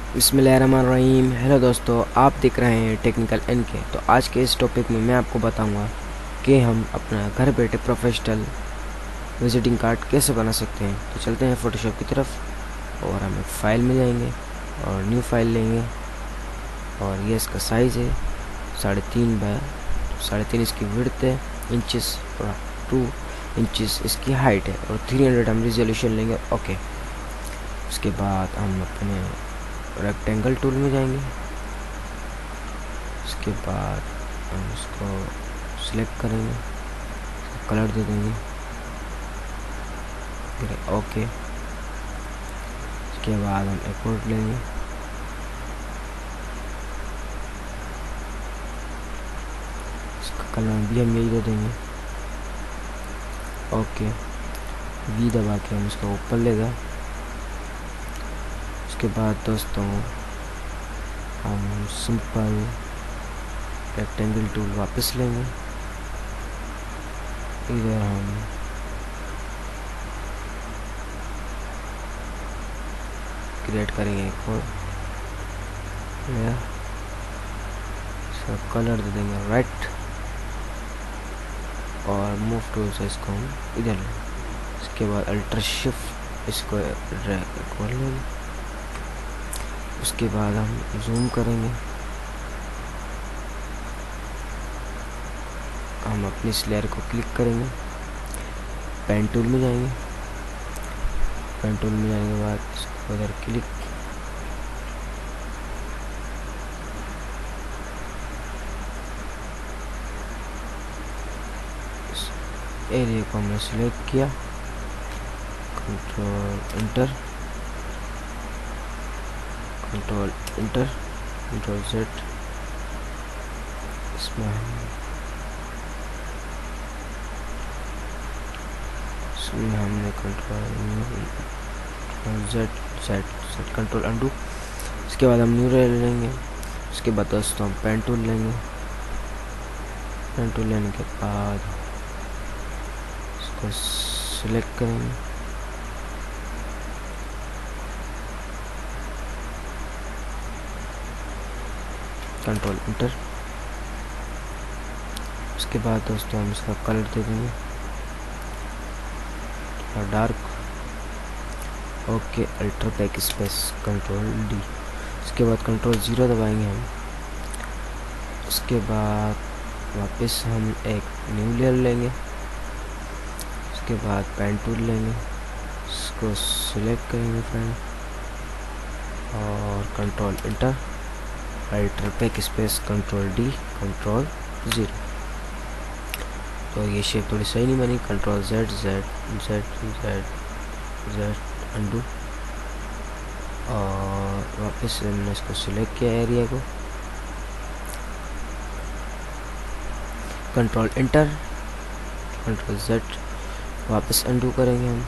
बिस्मिल्लाहिर्रहमानिर्रहीम। हेलो दोस्तों, आप देख रहे हैं टेक्निकल एन के। तो आज के इस टॉपिक में मैं आपको बताऊंगा कि हम अपना घर बैठे प्रोफेशनल विजिटिंग कार्ड कैसे बना सकते हैं। तो चलते हैं फ़ोटोशॉप की तरफ और हम एक फ़ाइल में जाएंगे और न्यू फाइल लेंगे। और ये इसका साइज़ है 3.5 बाय 3.5 इसकी विड्थ है इंचेस और 2 इंचेस इसकी हाइट है और 300 हम रिजोल्यूशन लेंगे। ओके, उसके बाद हम अपने रेक्टेंगल टूल में जाएंगे। उसके बाद हम इसको सिलेक्ट करेंगे, कलर दे देंगे, फिर ओके। उसके बाद हम एक्सपोर्ट लेंगे, इसका कलर भी हम यही दे देंगे, ओके। वी दबा के हम इसको ऊपर लेगा। उसके बाद दोस्तों हम सिंपल रेक्टेंगल टूल वापस लेंगे। इधर हम क्रिएट करेंगे एक और लेयर, इसका कलर दे देंगे रेड और मूव टूल से इसको हम इधर लेंगे। इसके बाद अल्टर शिफ्ट इसको ड्रैग कर लेंगे। उसके बाद हम जूम करेंगे, हम अपनी इस लेयर को क्लिक करेंगे, पेन टूल में जाएंगे। पेन टूल में जाने के बाद इसको इधर क्लिक, इस एरिया को हमने सिलेक्ट किया, control inter, control inter, control Z. इसमें हमने control Z set control undo. इसके बाद हम न्यू ले लेंगे। उसके बाद दोस्तों हम पेन टूल लेंगे। पेन टूल लेने के बाद इसको सिलेक्ट करेंगे, कंट्रोल इंटर। उसके बाद दोस्तों हम इसका कलर दे देंगे और dark, okay. Alter back space control D. उसके बाद कंट्रोल 0 दबाएंगे हम। उसके बाद वापस हम एक न्यू लेयर लेंगे। उसके बाद पेन टूल लेंगे, इसको सिलेक्ट करेंगे फ्रेंड और control inter, alter back space control D, control 0। तो ये शेप थोड़ी सही नहीं बनी। Control Z Z Z Z Z undo और वापस से हमने इसको सिलेक्ट किया एरिया को, कंट्रोल इंटर, कंट्रोल जेड, वापस अंडू करेंगे हम।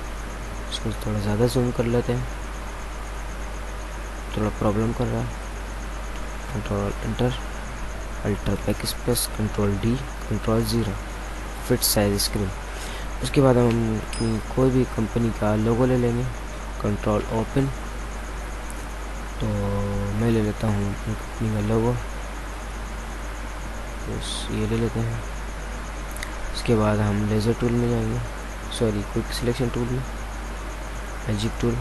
इसको थोड़ा ज़्यादा जूम कर लेते हैं, थोड़ा प्रॉब्लम कर रहा है। Control inter, alter back space control D, control 0, fit size screen. उसके बाद हम कोई भी कंपनी का लोगो ले लेंगे, कंट्रोल ओपन। तो मैं ले लेता हूँ अपनी कंपनी का लोगो, बस ये ले लेते हैं। उसके बाद हम लेज़र टूल में जाएंगे, सॉरी क्विक सिलेक्शन टूल में, मैजिक टूल,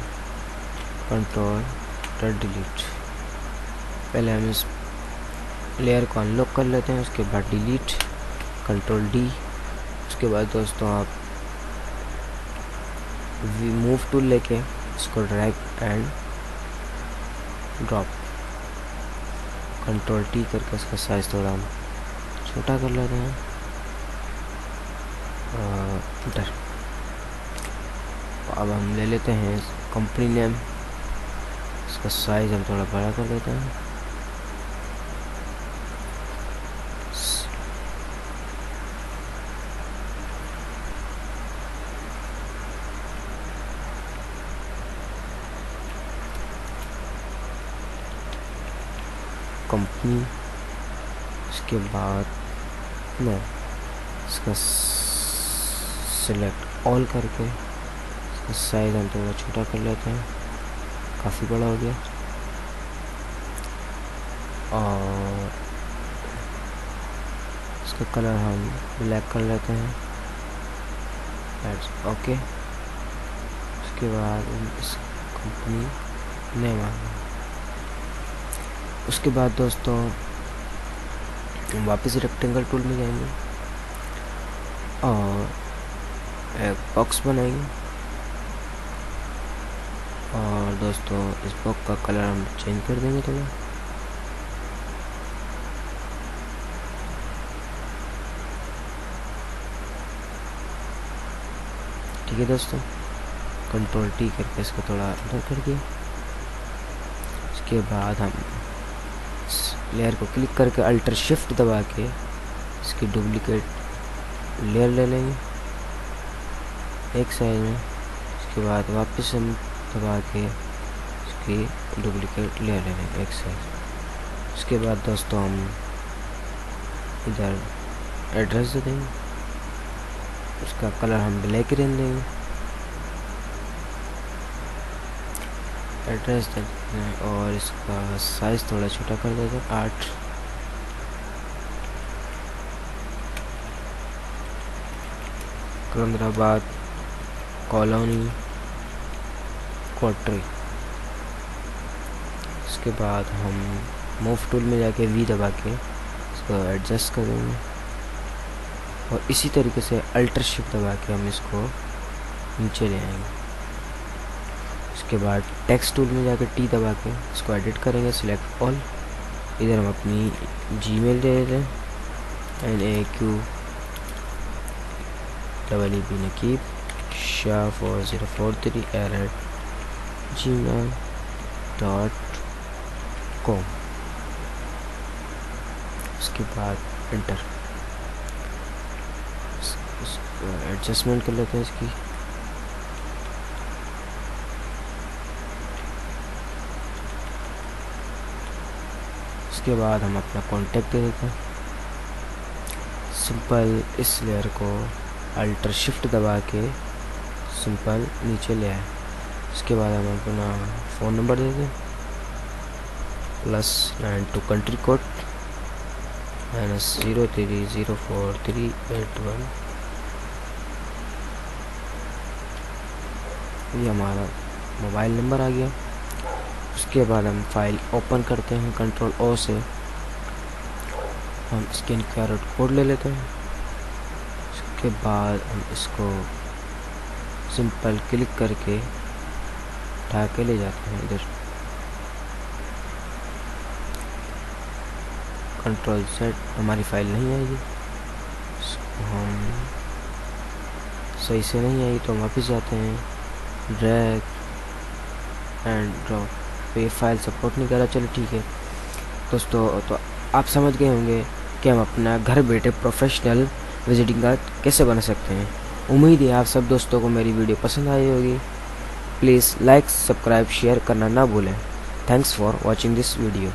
कंट्रोल डिलीट। पहले हम इस लेयर को अनलॉक कर लेते हैं, उसके बाद डिलीट, कंट्रोल डी। उसके बाद दोस्तों आप मूव टूल लेके इसको drag and drop, control T करके इसका साइज थोड़ा हम छोटा कर लेते हैं, इंटर। अब हम ले लेते हैं कंपनी नेम, इसका साइज हम थोड़ा बड़ा कर देते हैं, कंपनी। उसके बाद मैं इसका सिलेक्ट ऑल करके इसका साइज हम थोड़ा छोटा कर लेते हैं, काफ़ी बड़ा हो गया। और इसका कलर हम ब्लैक कर लेते हैं। ओके, उसके बाद इस कंपनी नेम आ गया। उसके बाद दोस्तों हम वापस रेक्टेंगल टूल में जाएंगे और एक बॉक्स बनाएंगे। और दोस्तों इस बॉक्स का कलर हम चेंज कर देंगे थोड़ा। ठीक है दोस्तों, कंट्रोल टी करके इसको थोड़ा अंदर कर दिया। उसके बाद हम लेयर को क्लिक करके अल्टर शिफ्ट दबा के इसकी डुप्लीकेट लेयर ले लेंगे एक साइड में। उसके बाद वापस हम दबा के इसकी डुप्लीकेट लेयर ले लेंगे एक साइड। उसके बाद दोस्तों हम इधर एड्रेस दे देंगे, उसका कलर हम ब्लैक रहने देंगे। एड्रेस दे देते हैं और इसका साइज़ थोड़ा छोटा कर देते हैं 8। सिकंदराबाद कॉलोनी क्वार्टरी। इसके बाद हम मूव टूल में जाके वी दबा के इसको एडजस्ट कर देंगे और इसी तरीके से अल्टर शिफ्ट दबा के हम इसको नीचे ले आएंगे। उसके बाद टेक्स्ट टूल में जाकर टी दबा के इसको एडिट करेंगे, सिलेक्ट ऑल। इधर हम अपनी जीमेल दे देते हैं NAQEEB नकीब शाह 4043 @gmail.com। उसके बाद एंटर। एडजस्टमेंट कर लेते हैं इसकी। उसके बाद हम अपना कॉन्टेक्ट दे देते हैं। सिंपल इस लेयर को अल्टर शिफ्ट दबा के सिंपल नीचे ले आए। उसके बाद हम अपना फ़ोन नंबर दे दें +92 कंट्री कोड -0304381। ये हमारा मोबाइल नंबर आ गया। उसके बाद हम फाइल ओपन करते हैं, कंट्रोल ओ से हम स्कैन QR कोड ले लेते हैं। उसके बाद हम इसको सिंपल क्लिक करके उठा के ले जाते हैं इधर। कंट्रोल Z, हमारी फाइल नहीं आएगी, हम सही से नहीं आई तो हम वापस जाते हैं, ड्रैग एंड ड्रॉप। तो ये फाइल सपोर्ट नहीं कर रहा। चलो ठीक है दोस्तों, तो आप समझ गए होंगे कि हम अपना घर बैठे प्रोफेशनल विजिटिंग कार्ड कैसे बना सकते हैं। उम्मीद है आप सब दोस्तों को मेरी वीडियो पसंद आई होगी। प्लीज़ लाइक, सब्सक्राइब, शेयर करना ना भूलें। Thanks for watching this video.